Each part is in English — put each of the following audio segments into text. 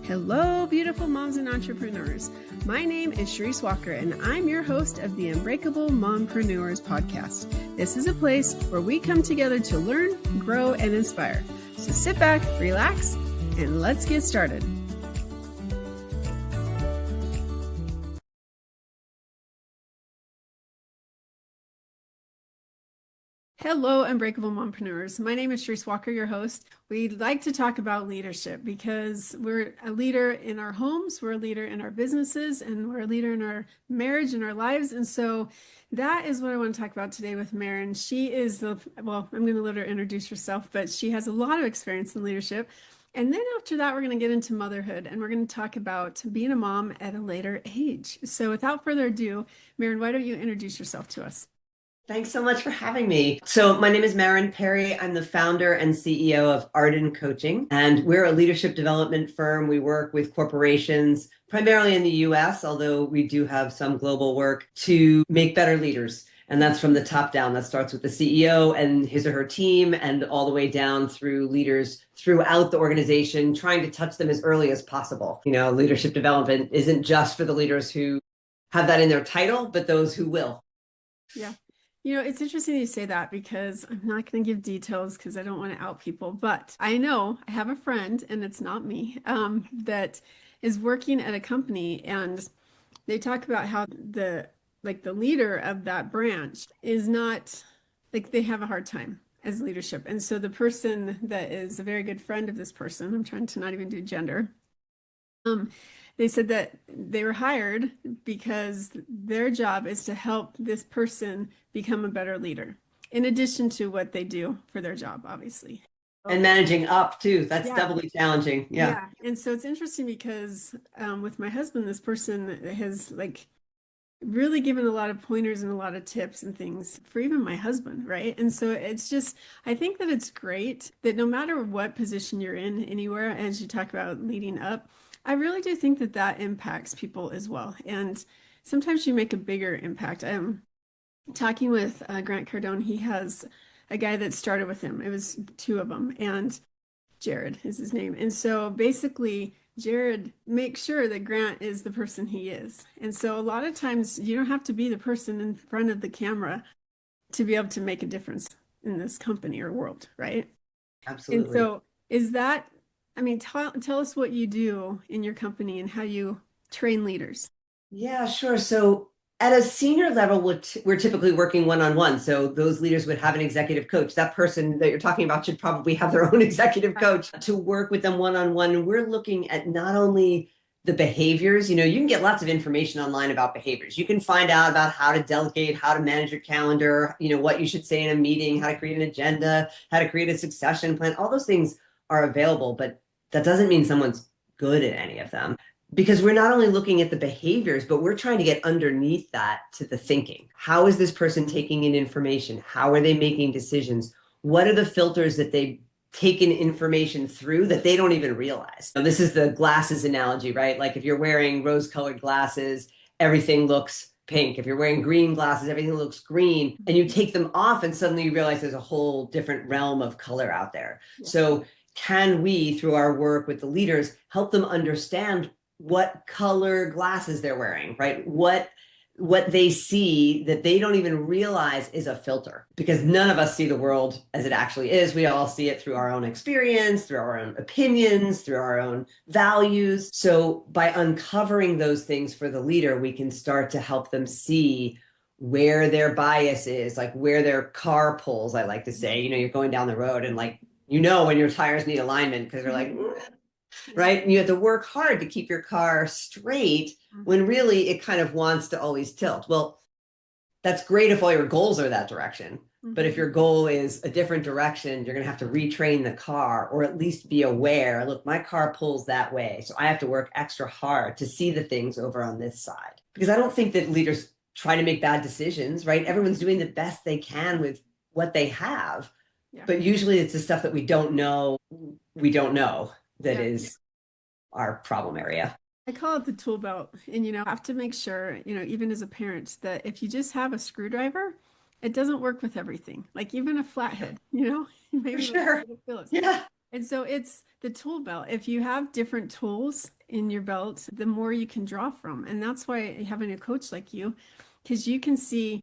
Hello, beautiful moms and entrepreneurs. My name is Sharice Walker, and I'm your host of the Unbreakable Mompreneurs podcast. This is a place where we come together to learn, grow, and inspire. So sit back, relax, and let's get started. Hello, Unbreakable Mompreneurs. My name is Sharice Walker, your host. We'd like to talk about leadership because we're a leader in our homes, we're a leader in our businesses, and we're a leader in our marriage and our lives. And so that is what I want to talk about today with Maren. She is I'm going to let her introduce herself, but she has a lot of experience in leadership. And then after that, we're going to get into motherhood and we're going to talk about being a mom at a later age. So without further ado, Maren, why don't you introduce yourself to us? Thanks so much for having me. So my name is Maren Perry. I'm the founder and CEO of Arden Coaching, and we're a leadership development firm. We work with corporations, primarily in the US, although we do have some global work, to make better leaders. And that's from the top down. That starts with the CEO and his or her team, and all the way down through leaders throughout the organization, trying to touch them as early as possible. You know, leadership development isn't just for the leaders who have that in their title, but those who will. Yeah. You know, it's interesting you say that because I'm not going to give details because I don't want to out people, but I know I have a friend, and it's not me, that is working at a company, and they talk about how the leader of that branch is not, like, they have a hard time as leadership. And so the person that is a very good friend of this person, I'm trying to not even do gender, they said that they were hired because their job is to help this person become a better leader, in addition to what they do for their job, obviously. And managing up too. That's doubly challenging. Yeah. And so it's interesting because with my husband, this person has really given a lot of pointers and a lot of tips and things for even my husband, right? And so it's just, I think that it's great that no matter what position you're in anywhere, as you talk about leading up, I really do think that that impacts people as well. And sometimes you make a bigger impact. I'm talking with Grant Cardone. He has a guy that started with him. It was two of them, and Jared is his name. And so basically, Jared makes sure that Grant is the person he is. And so a lot of times you don't have to be the person in front of the camera to be able to make a difference in this company or world, right? Absolutely. And so is that, I mean, tell us what you do in your company and how you train leaders. Yeah, sure. So at a senior level, we're typically working one-on-one. So those leaders would have an executive coach. That person that you're talking about should probably have their own executive coach to work with them one-on-one. And we're looking at not only the behaviors, you can get lots of information online about behaviors. You can find out about how to delegate, how to manage your calendar, what you should say in a meeting, how to create an agenda, how to create a succession plan. All those things are available, but that doesn't mean someone's good at any of them, because we're not only looking at the behaviors, but we're trying to get underneath that to the thinking. How is this person taking in information? How are they making decisions? What are the filters that they've taken information through that they don't even realize? Now, this is the glasses analogy, right? Like if you're wearing rose-colored glasses, everything looks pink. If you're wearing green glasses, everything looks green. And you take them off and suddenly you realize there's a whole different realm of color out there. Yeah. So can we, through our work with the leaders, help them understand what color glasses they're wearing, right? What they see that they don't even realize is a filter, because none of us see the world as it actually is. We all see it through our own experience, through our own opinions, through our own values. So by uncovering those things for the leader, we can start to help them see where their bias is, like where their car pulls, I like to say. You're going down the road and when your tires need alignment because they're like, right? And you have to work hard to keep your car straight when really it kind of wants to always tilt. Well, that's great if all your goals are that direction. But if your goal is a different direction, you're going to have to retrain the car, or at least be aware, look, my car pulls that way. So I have to work extra hard to see the things over on this side. Because I don't think that leaders try to make bad decisions, right? Everyone's doing the best they can with what they have. Yeah. But usually it's the stuff that we don't know that is our problem area. I call it the tool belt. And, have to make sure, even as a parent, that if you just have a screwdriver, it doesn't work with everything. Like even a flathead, maybe sure. Yeah. And so it's the tool belt. If you have different tools in your belt, the more you can draw from. And that's why having a coach like you, because you can see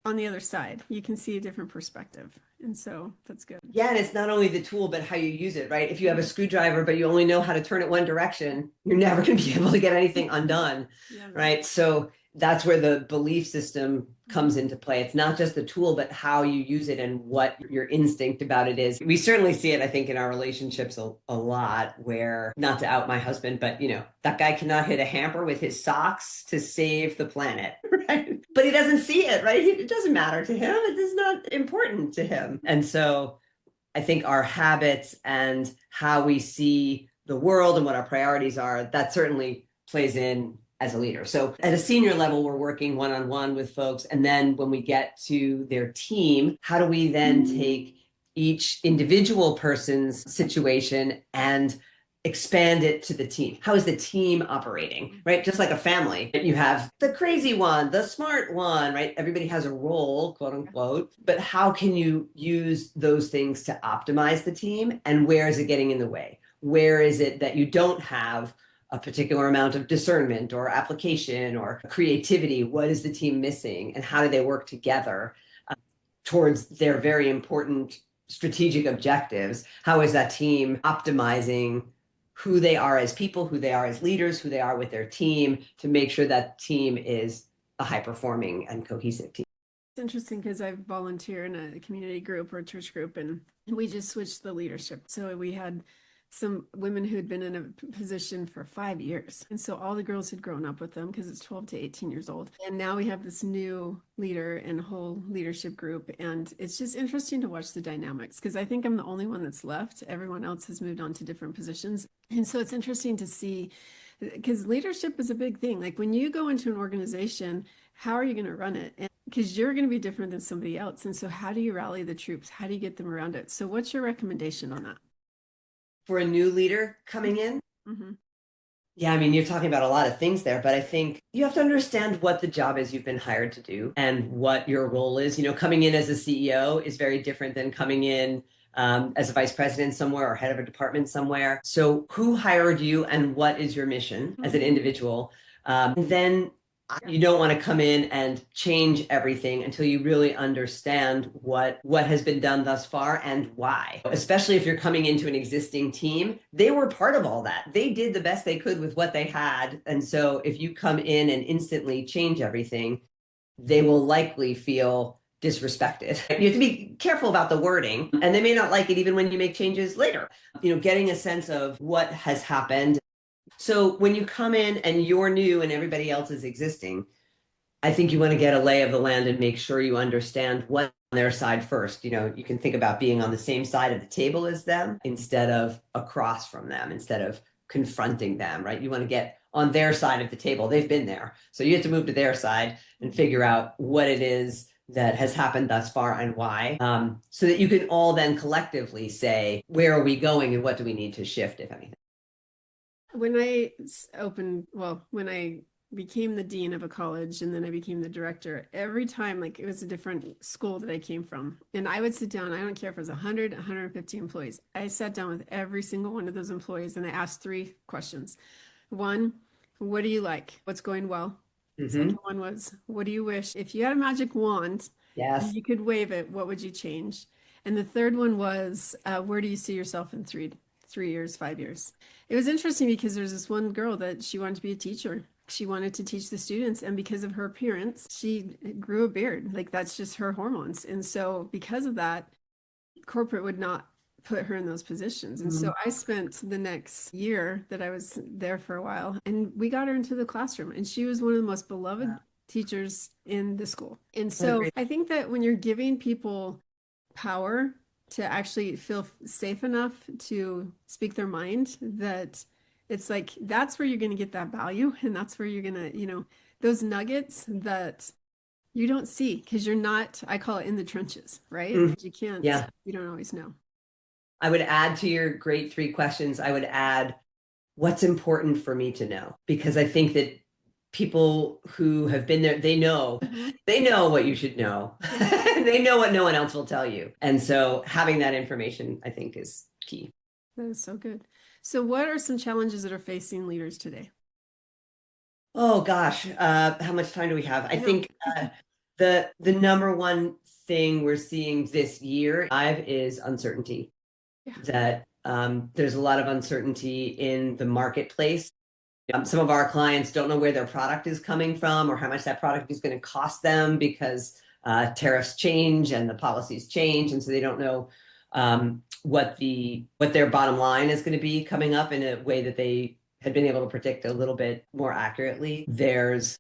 on the other side, you can see a different perspective. And so that's good. Yeah, and it's not only the tool, but how you use it, right? If you have a screwdriver, but you only know how to turn it one direction, you're never going to be able to get anything undone, Yeah, right? So that's where the belief system comes into play. It's not just the tool, but how you use it and what your instinct about it is. We certainly see it, I think, in our relationships a lot, where, not to out my husband, but that guy cannot hit a hamper with his socks to save the planet, right? But he doesn't see it, right? It doesn't matter to him. It is not important to him. And so I think our habits and how we see the world and what our priorities are, that certainly plays in as a leader. So at a senior level, we're working one-on-one with folks. And then when we get to their team, how do we then take each individual person's situation and expand it to the team? How is the team operating, right? Just like a family, you have the crazy one, the smart one, right? Everybody has a role, quote unquote, but how can you use those things to optimize the team? And where is it getting in the way? Where is it that you don't have a particular amount of discernment or application or creativity? What is the team missing? And how do they work together towards their very important strategic objectives? How is that team optimizing who they are as people, who they are as leaders, who they are with their team, to make sure that team is a high performing and cohesive team? It's interesting because I volunteer in a community group or a church group, and we just switched the leadership. So we had some women who had been in a position for 5 years. And so all the girls had grown up with them because it's 12 to 18 years old. And now we have this new leader and whole leadership group. And it's just interesting to watch the dynamics because I think I'm the only one that's left. Everyone else has moved on to different positions. And so it's interesting to see, because leadership is a big thing. Like when you go into an organization, how are you going to run it? Because you're going to be different than somebody else. And so how do you rally the troops? How do you get them around it? So what's your recommendation on that? For a new leader coming in? Mm-hmm. Yeah, I mean, you're talking about a lot of things there, but I think you have to understand what the job is you've been hired to do and what your role is. Coming in as a CEO is very different than coming in as a vice president somewhere or head of a department somewhere. So who hired you and what is your mission as an individual? Then you don't want to come in and change everything until you really understand what has been done thus far and why. Especially if you're coming into an existing team, they were part of all that. They did the best they could with what they had. And so if you come in and instantly change everything, they will likely feel disrespected. You have to be careful about the wording, and they may not like it even when you make changes later. Getting a sense of what has happened. So when you come in and you're new and everybody else is existing, I think you want to get a lay of the land and make sure you understand what on their side first. You can think about being on the same side of the table as them instead of across from them, instead of confronting them, right? You want to get on their side of the table. They've been there. So you have to move to their side and figure out what it is that has happened thus far and why, so that you can all then collectively say, where are we going and what do we need to shift, if anything? When when I became the dean of a college and then I became the director, every time, like it was a different school that I came from. And I would sit down, I don't care if it was 100, 150 employees. I sat down with every single one of those employees and I asked three questions. One, what do you like? What's going well? The second one was, what do you wish? If you had a magic wand, Yes. you could wave it, what would you change? And the third one was, where do you see yourself in 3 years, 5 years? It was interesting because there's this one girl that she wanted to be a teacher. She wanted to teach the students, and because of her appearance, she grew a beard. Like that's just her hormones. And so because of that, corporate would not put her in those positions. And so I spent the next year that I was there for a while, and we got her into the classroom, and she was one of the most beloved teachers in the school. And so I think that when you're giving people power to actually feel safe enough to speak their mind, that it's like that's where you're going to get that value, and that's where you're going to, those nuggets that you don't see because you're not, I call it in the trenches, right? You can't, you don't always know. I would add to your great three questions, I would add what's important for me to know, because I think that people who have been there, they know what you should know. They know what no one else will tell you. And so having that information, I think, is key. That is so good. So what are some challenges that are facing leaders today? Oh gosh, how much time do we have? I I know. think the number one thing we're seeing this year live is uncertainty. Yeah. That there's a lot of uncertainty in the marketplace. Some of our clients don't know where their product is coming from or how much that product is going to cost them because tariffs change and the policies change, and so they don't know what their bottom line is going to be coming up in a way that they had been able to predict a little bit more accurately. There's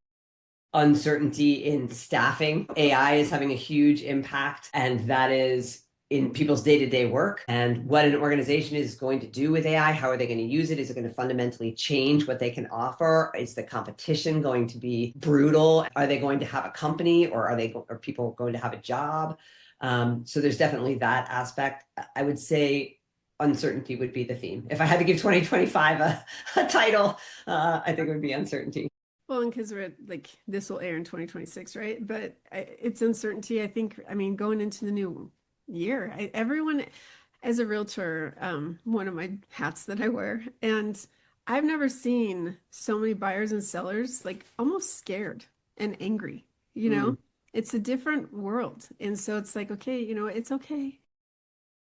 uncertainty in staffing. AI is having a huge impact, and that is in people's day-to-day work and what an organization is going to do with AI. How are they going to use it? Is it going to fundamentally change what they can offer? Is the competition going to be brutal? Are they going to have a company, or are people going to have a job? So there's definitely that aspect. I would say uncertainty would be the theme. If I had to give 2025 a title, I think it would be uncertainty. Well, and because we're at, like, this will air in 2026, right? But it's uncertainty. I think, I mean, going into the new year, everyone, as a realtor, one of my hats that I wear, and I've never seen so many buyers and sellers like almost scared and angry, you know? Mm, It's a different world. And so it's like, okay, it's okay.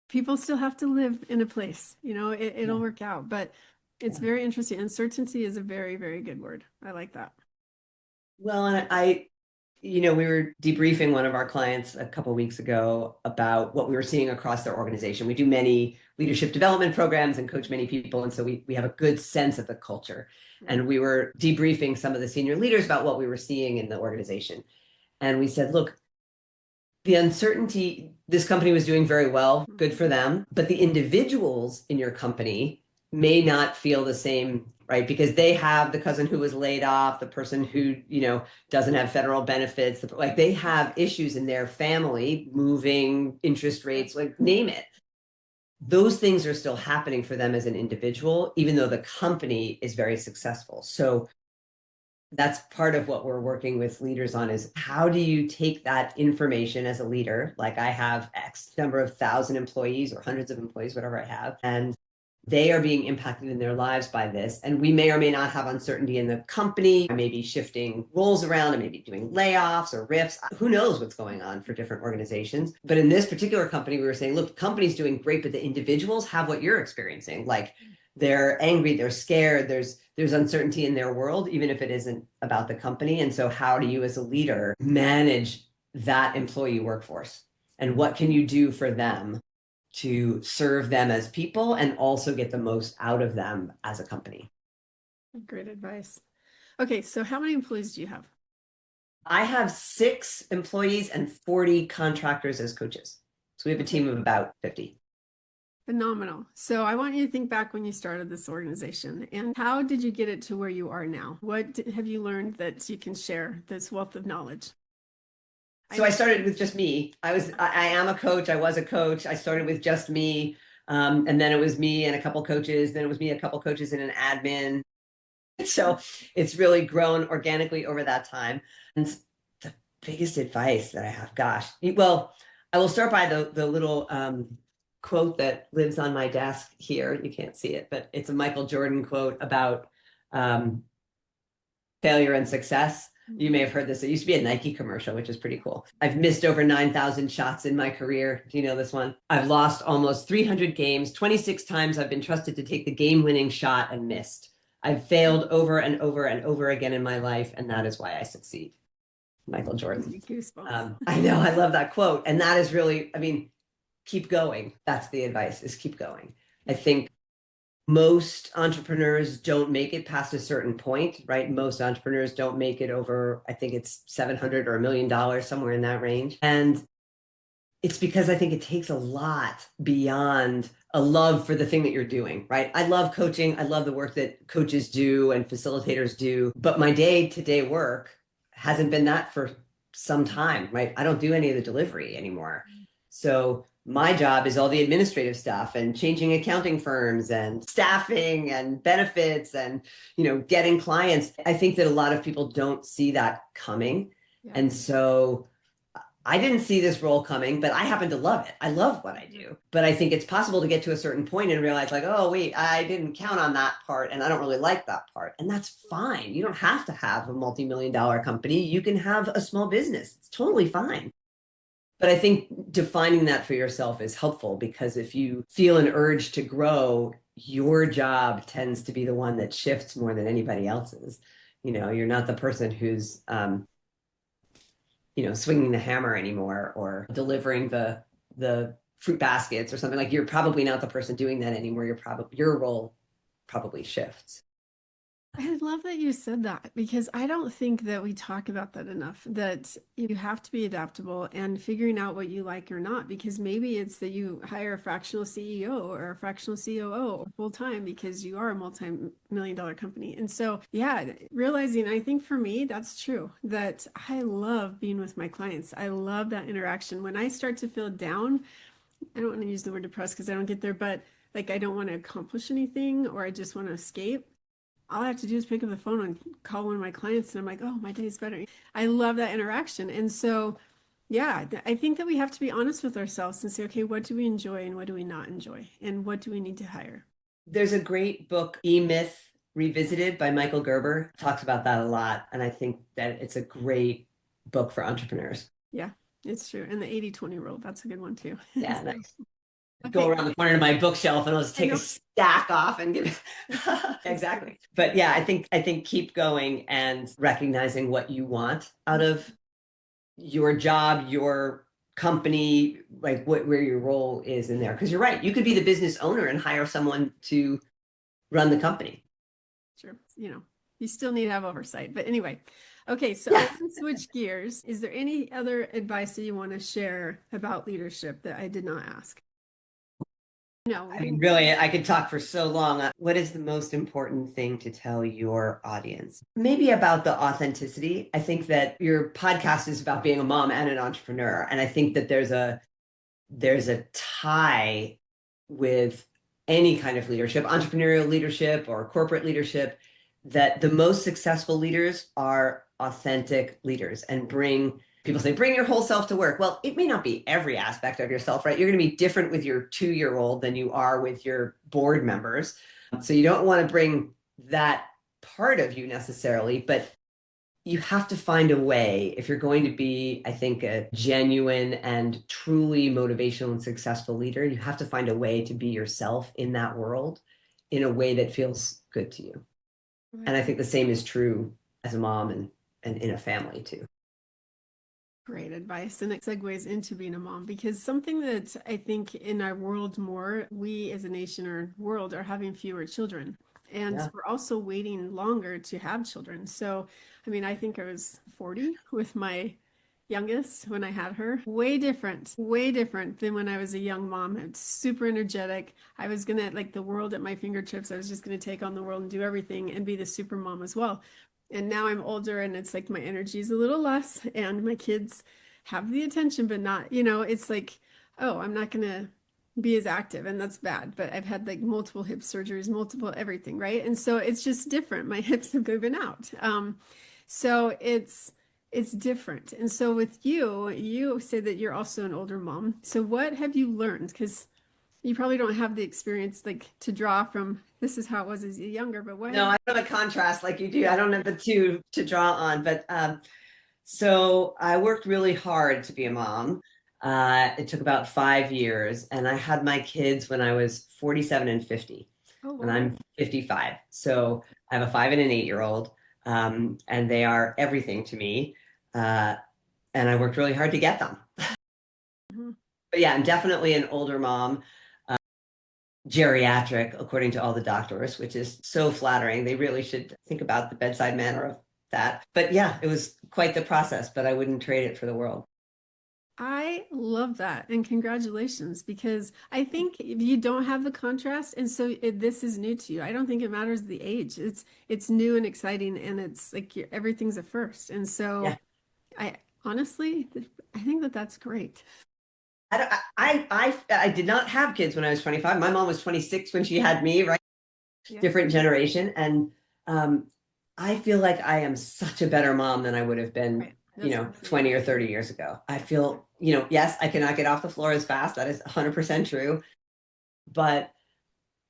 People still have to live in a place, it'll yeah. work out. But it's Yeah. very interesting. Uncertainty is a very, very good word. I like that. Well, and we were debriefing one of our clients a couple of weeks ago about what we were seeing across their organization. We do many leadership development programs and coach many people. And so we have a good sense of the culture. And we were debriefing some of the senior leaders about what we were seeing in the organization. And we said, look, the uncertainty, this company was doing very well, good for them. But the individuals in your company may not feel the same, right? Because they have the cousin who was laid off, the person who, doesn't have federal benefits, like they have issues in their family, moving, interest rates, like name it. Those things are still happening for them as an individual, even though the company is very successful. So that's part of what we're working with leaders on is how do you take that information as a leader, like I have X number of thousand employees or hundreds of employees, whatever I have, and they are being impacted in their lives by this. And we may or may not have uncertainty in the company. I may be shifting roles around. I may be doing layoffs or rifts. Who knows what's going on for different organizations. But in this particular company, we were saying, look, the company's doing great, but the individuals have what you're experiencing. Like they're angry, they're scared, there's uncertainty in their world, even if it isn't about the company. And so how do you as a leader manage that employee workforce? And what can you do for them to serve them as people and also get the most out of them as a company? Great advice. Okay, so how many employees do you have? I have 6 employees and 40 contractors as coaches. So we have a team of about 50. Phenomenal. So I want you to think back when you started this organization and how did you get it to where you are now? What have you learned that you can share this wealth of knowledge? So I started with just me. I am a coach. I was a coach. I started with just me. And then it was me and a couple coaches. Then it was me, a couple coaches and an admin. So it's really grown organically over that time. And the biggest advice that I have, gosh, well, I will start by the little quote that lives on my desk here. You can't see it, but it's a Michael Jordan quote about failure and success. You may have heard this. It used to be a Nike commercial, which is pretty cool. I've missed over 9,000 shots in my career. Do you know this one? I've lost almost 300 games. 26 times I've been trusted to take the game-winning shot and missed. I've failed over and over and over again in my life, and that is why I succeed. Michael Jordan. Goosebumps. I know, I love that quote. And that is really, keep going. That's the advice, is keep going. I think most entrepreneurs don't make it past a certain point, right? Most entrepreneurs don't make it over, I think it's 700 or $1 million, somewhere in that range. And it's because I think it takes a lot beyond a love for the thing that you're doing, right? I love coaching. I love the work that coaches do and facilitators do, but my day-to-day work hasn't been that for some time, right? I don't do any of the delivery anymore. So my job is all the administrative stuff and changing accounting firms and staffing and benefits and, getting clients. I think that a lot of people don't see that coming. Yeah. And so I didn't see this role coming, but I happen to love it. I love what I do. But I think it's possible to get to a certain point and realize, like, oh, wait, I didn't count on that part and I don't really like that part. And that's fine. You don't have to have a multi-million-dollar company. You can have a small business. It's totally fine. But I think defining that for yourself is helpful, because if you feel an urge to grow, your job tends to be the one that shifts more than anybody else's. You're not the person who's swinging the hammer anymore, or delivering the fruit baskets or something. Like, you're probably not the person doing that anymore. Your role probably shifts. I love that you said that, because I don't think that we talk about that enough, that you have to be adaptable and figuring out what you like or not, because maybe it's that you hire a fractional CEO or a fractional COO full time because you are a multi-million dollar company. And so, yeah, realizing, I think for me, that's true, that I love being with my clients. I love that interaction. When I start to feel down, I don't want to use the word depressed because I don't get there, but like I don't want to accomplish anything, or I just want to escape, all I have to do is pick up the phone and call one of my clients, and I'm like, oh, my day's better. I love that interaction. And so, yeah, I think that we have to be honest with ourselves and say, okay, what do we enjoy and what do we not enjoy? And what do we need to hire? There's a great book, E-Myth Revisited, by Michael Gerber. Talks about that a lot. And I think that it's a great book for entrepreneurs. Yeah, it's true. And the 80-20 rule, that's a good one too. Yeah, So, nice. Go okay. around the corner to my bookshelf and I'll just take a stack off and give it. Exactly. But yeah, I think keep going and recognizing what you want out of your job, your company, like where your role is in there. Because you're right, you could be the business owner and hire someone to run the company. Sure. You still need to have oversight. But anyway, okay, so Yeah. I want to switch gears. Is there any other advice that you want to share about leadership that I did not ask? No, I mean, really, I could talk for so long. What is the most important thing to tell your audience? Maybe about the authenticity. I think that your podcast is about being a mom and an entrepreneur. And I think that there's a tie with any kind of leadership, entrepreneurial leadership or corporate leadership, that the most successful leaders are authentic leaders and people say, bring your whole self to work. Well, it may not be every aspect of yourself, right? You're going to be different with your 2-year-old than you are with your board members. So you don't want to bring that part of you necessarily, but you have to find a way, if you're going to be, I think, a genuine and truly motivational and successful leader, you have to find a way to be yourself in that world in a way that feels good to you. And I think the same is true as a mom and in a family too. Great advice. And it segues into being a mom, because something that I think in our world more, we as a nation or world are having fewer children. And Yeah. we're also waiting longer to have children. So, I mean, I think I was 40 with my youngest when I had her. Way different than when I was a young mom. It's super energetic. I was gonna like the world at my fingertips. I was just gonna take on the world and do everything and be the super mom as well. And now I'm older and it's like my energy is a little less and my kids have the attention, but not, it's like, oh, I'm not gonna be as active, and that's bad. But I've had like multiple hip surgeries, multiple everything, right? And so it's just different. My hips have been out. So it's different. And so with you, you say that you're also an older mom. So what have you learned? Because you probably don't have the experience like to draw from this is how it was as a younger, but what No, have I don't have a contrast like you do. I don't have the two to draw on, but so I worked really hard to be a mom. It took about 5 years, and I had my kids when I was 47 and 50, oh and wow. I'm 55. So I have a 5 and an 8-year-old, and they are everything to me. And I worked really hard to get them. Mhm. But yeah, I'm definitely an older mom, geriatric, according to all the doctors, which is so flattering. They really should think about the bedside manner of that. But yeah, it was quite the process, but I wouldn't trade it for the world. I love that. And congratulations, because I think you don't have the contrast. And so this is new to you. I don't think it matters the age. It's new and exciting, and it's like everything's a first. And so Yeah. I honestly, I think that that's great. I did not have kids when I was 25. My mom was 26 when she had me, right? Yeah. Different generation. And I feel like I am such a better mom than I would have been Right. That's really 20 or 30 years ago. I feel, yes, I cannot get off the floor as fast. That is 100% true. But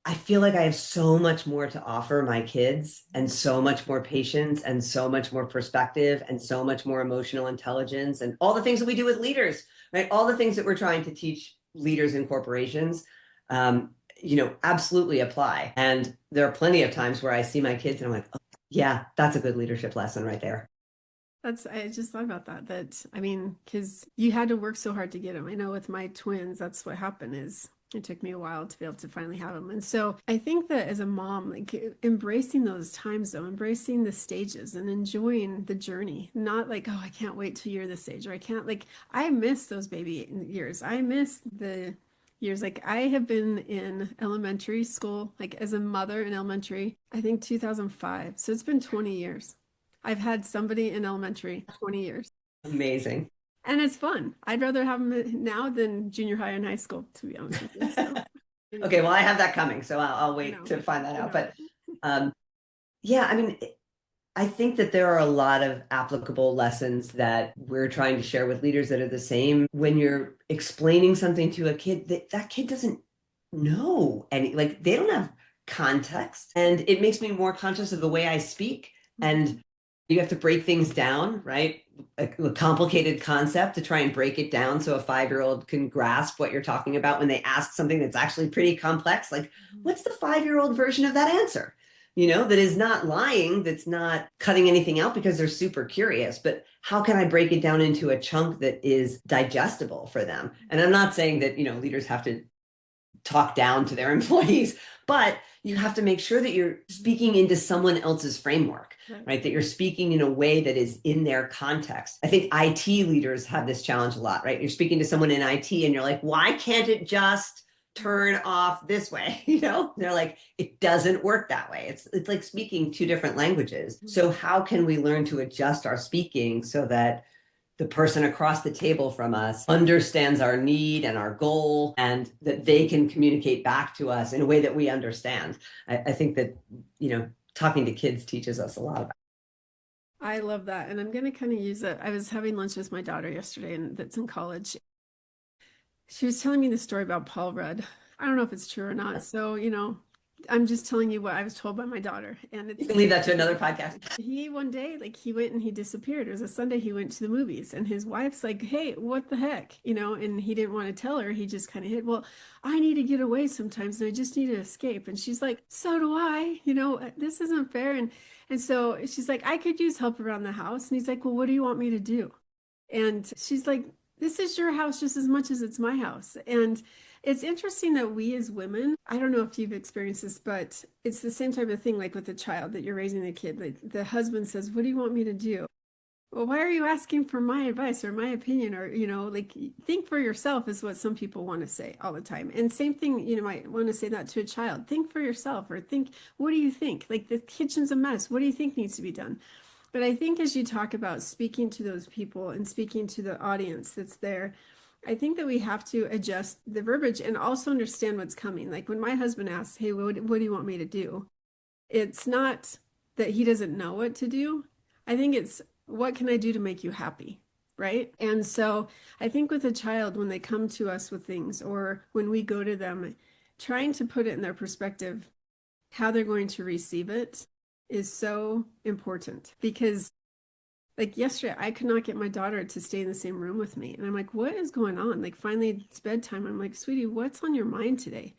I feel like I have so much more to offer my kids and so much more patience and so much more perspective and so much more emotional intelligence and all the things that we do with leaders, right? All the things that we're trying to teach leaders in corporations, absolutely apply. And there are plenty of times where I see my kids and I'm like, oh, yeah, that's a good leadership lesson right there. I just thought about that, I mean, because you had to work so hard to get them. I know with my twins, that's what happened is it took me a while to be able to finally have them. And so I think that as a mom, like embracing those times though, embracing the stages and enjoying the journey, not like, oh, I can't wait till you're this age, or I can't like, I miss those baby years. I miss the years. Like I have been in elementary school, like as a mother in elementary, I think 2005. So it's been 20 years. I've had somebody in elementary 20 years. Amazing. And it's fun. I'd rather have them now than junior high and high school, to be honest with you. So, Okay, anyway, well, I have that coming, so I'll I wait know, to find that I out. know. But yeah, I mean, I think that there are a lot of applicable lessons that we're trying to share with leaders that are the same. When you're explaining something to a kid, that kid doesn't know any, like they don't have context. And it makes me more conscious of the way I speak. And you have to break things down, right? A complicated concept to try and break it down so a 5-year-old can grasp what you're talking about when they ask something that's actually pretty complex. Like, what's the 5-year-old version of that answer? That is not lying, that's not cutting anything out because they're super curious, but how can I break it down into a chunk that is digestible for them? And I'm not saying that, leaders have to talk down to their employees, but you have to make sure that you're speaking into someone else's framework, right? That you're speaking in a way that is in their context. I think IT leaders have this challenge a lot, right? You're speaking to someone in IT and you're like, why can't it just turn off this way? They're like, it doesn't work that way. It's like speaking two different languages. So how can we learn to adjust our speaking so that the person across the table from us understands our need and our goal and that they can communicate back to us in a way that we understand? I think that, talking to kids teaches us a lot about. I love that. And I'm going to kind of use it. I was having lunch with my daughter yesterday, and that's in college. She was telling me the story about Paul Rudd. I don't know if it's true or not. So, I'm just telling you what I was told by my daughter. And You it's can leave that to another podcast. he one day, like he went and he disappeared. It was a Sunday he went to the movies, and his wife's like, "Hey, what the heck?" And he didn't want to tell her. He just kind of hid, "Well, I need to get away sometimes and I just need to escape." And she's like, "So do I. This isn't fair." And so she's like, "I could use help around the house." And he's like, "Well, what do you want me to do?" And she's like, "This is your house just as much as it's my house." And it's interesting that we as women, I don't know if you've experienced this, but it's the same type of thing like with a child that you're raising a kid. Like the husband says, "What do you want me to do?" Well, why are you asking for my advice or my opinion? Or, like think for yourself is what some people want to say all the time. And same thing, might want to say that to a child. Think for yourself, or think, what do you think? Like the kitchen's a mess. What do you think needs to be done? But I think as you talk about speaking to those people and speaking to the audience that's there, I think that we have to adjust the verbiage and also understand what's coming. Like when my husband asks, "Hey, what do you want me to do?" It's not that he doesn't know what to do. I think it's, what can I do to make you happy? Right. And so I think with a child, when they come to us with things or when we go to them, trying to put it in their perspective, how they're going to receive it is so important. Because like yesterday, I could not get my daughter to stay in the same room with me. And I'm like, "What is going on?" Like finally it's bedtime. I'm like, "Sweetie, what's on your mind today?"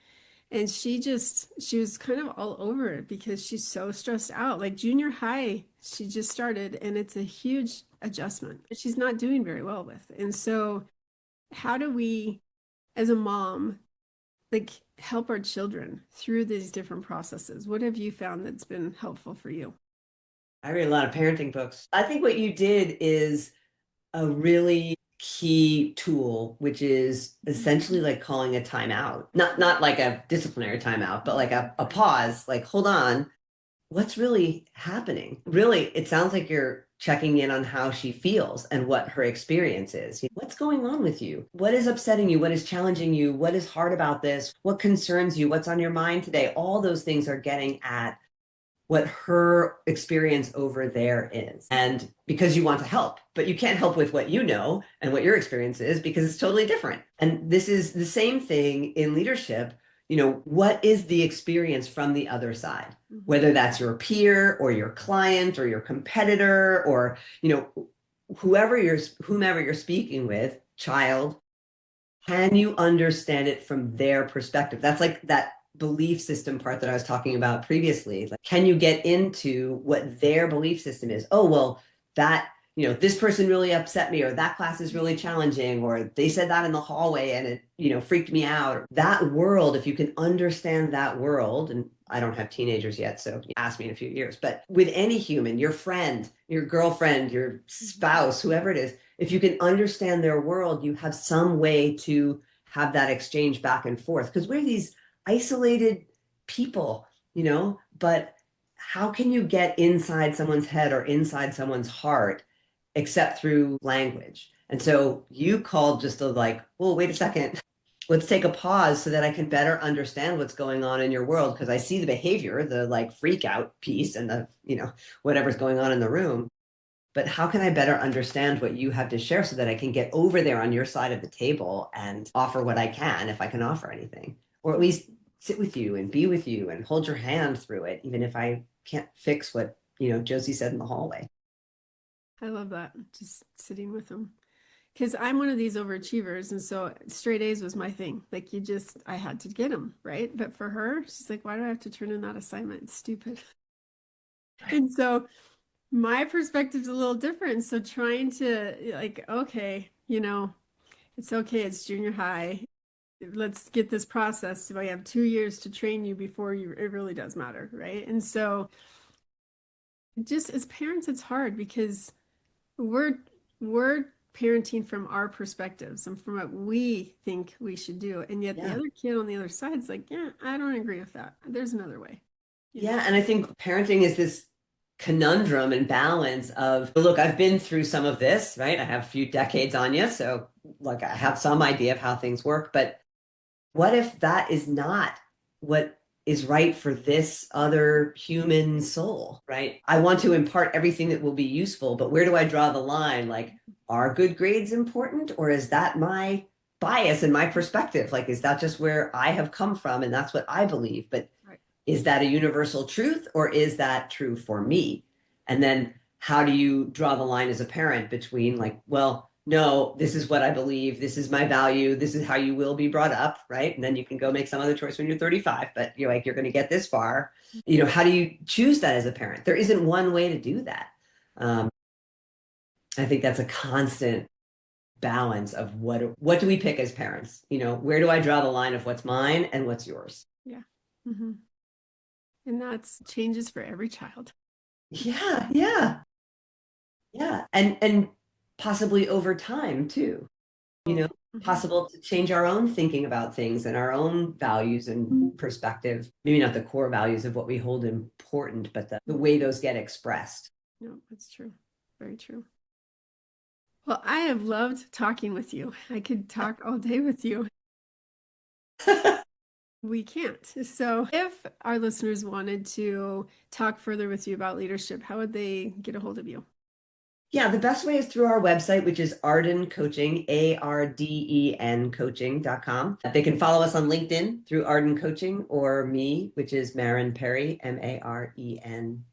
And she was kind of all over it because she's so stressed out. Like junior high, she just started and it's a huge adjustment that she's not doing very well with. And so how do we, as a mom, like help our children through these different processes? What have you found that's been helpful for you? I read a lot of parenting books. I think what you did is a really key tool, which is essentially like calling a timeout. Not like a disciplinary timeout, but like a pause, like, hold on, what's really happening? Really, it sounds like you're checking in on how she feels and what her experience is. What's going on with you? What is upsetting you? What is challenging you? What is hard about this? What concerns you? What's on your mind today? All those things are getting at what her experience over there is. And because you want to help, but you can't help with what you know and what your experience is because it's totally different. And this is the same thing in leadership. What is the experience from the other side? Whether that's your peer or your client or your competitor or, whomever you're speaking with, child, can you understand it from their perspective? That's like that belief system part that I was talking about previously. Like, can you get into what their belief system is? Oh, well, this person really upset me, or that class is really challenging, or they said that in the hallway and it, freaked me out. That world, if you can understand that world, and I don't have teenagers yet, so ask me in a few years, but with any human, your friend, your girlfriend, your spouse, whoever it is, if you can understand their world, you have some way to have that exchange back and forth. Because we're these isolated people, but how can you get inside someone's head or inside someone's heart except through language? And so you called just to like, well, wait a second. Let's take a pause so that I can better understand what's going on in your world. Because I see the behavior, the like freak out piece and the, whatever's going on in the room. But how can I better understand what you have to share so that I can get over there on your side of the table and offer what I can, if I can offer anything, or at least sit with you and be with you and hold your hand through it, even if I can't fix what, Josie said in the hallway. I love that. Just sitting with them. Because I'm one of these overachievers. And so straight A's was my thing. Like I had to get them, right? But for her, she's like, why do I have to turn in that assignment? It's stupid. And so my perspective's a little different. So trying to like, okay, it's okay. It's junior high. Let's get this process. So I have 2 years to train you before it really does matter, right? And so just as parents, it's hard because we're parenting from our perspectives and from what we think we should do. And yet the other kid on the other side is like, yeah, I don't agree with that. There's another way. Yeah. And I think parenting is this conundrum and balance of, look, I've been through some of this, right? I have a few decades on you. So like I have some idea of how things work, but what if that is not what is right for this other human soul, right? I want to impart everything that will be useful, but where do I draw the line? Like, are good grades important, or is that my bias and my perspective? Like, is that just where I have come from and that's what I believe? But is that a universal truth, or is that true for me? And then how do you draw the line as a parent between like, well, no, this is what I believe. This is my value. This is how you will be brought up, right? And then you can go make some other choice when you're 35, but you're like, you're going to get this far. How do you choose that as a parent? There isn't one way to do that. I think that's a constant balance of what do we pick as parents? Where do I draw the line of what's mine and what's yours? Yeah. Mm-hmm. And that's changes for every child. Yeah, yeah. Yeah. And possibly over time too. Possible to change our own thinking about things and our own values and perspective. Maybe not the core values of what we hold important, but the way those get expressed. No, that's true. Very true. Well, I have loved talking with you. I could talk all day with you. We can't. So if our listeners wanted to talk further with you about leadership, how would they get a hold of you? Yeah, the best way is through our website, which is Arden Coaching, ARDEN coaching.com. They can follow us on LinkedIn through Arden Coaching, or me, which is Maren Perry, MarenPerry.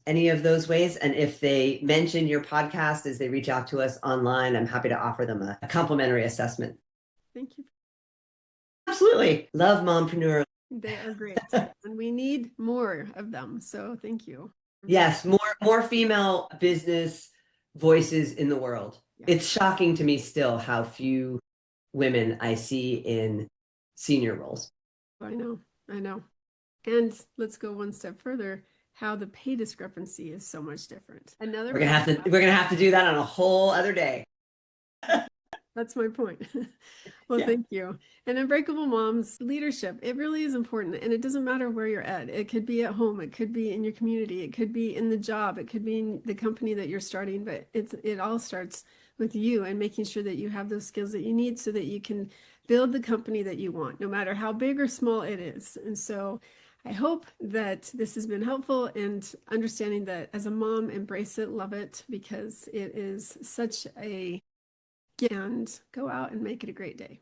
Any of those ways. And if they mention your podcast as they reach out to us online, I'm happy to offer them a complimentary assessment. Thank you. Absolutely. Love Mompreneurs. They are great. And we need more of them. So thank you. Yes, more female business voices in the world. Yeah. It's shocking to me still how few women I see in senior roles. I know. And let's go one step further, how the pay discrepancy is so much different. We're gonna have to do that on a whole other day. That's my point. Well, yeah. Thank you. And Unbreakable Moms leadership, it really is important. And it doesn't matter where you're at. It could be at home. It could be in your community. It could be in the job. It could be in the company that you're starting. But it all starts with you and making sure that you have those skills that you need so that you can build the company that you want, no matter how big or small it is. And so I hope that this has been helpful, and understanding that as a mom, embrace it, love it, because it is such a gift, and go out and make it a great day.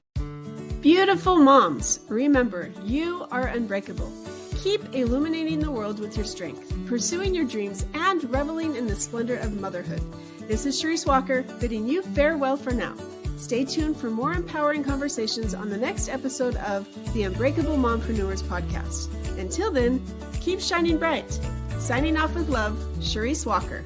Beautiful moms, remember, you are unbreakable. Keep illuminating the world with your strength, pursuing your dreams, and reveling in the splendor of motherhood. This is Charisse Walker, bidding you farewell for now. Stay tuned for more empowering conversations on the next episode of the Unbreakable Mompreneurs podcast. Until then, keep shining bright. Signing off with love, Charisse Walker.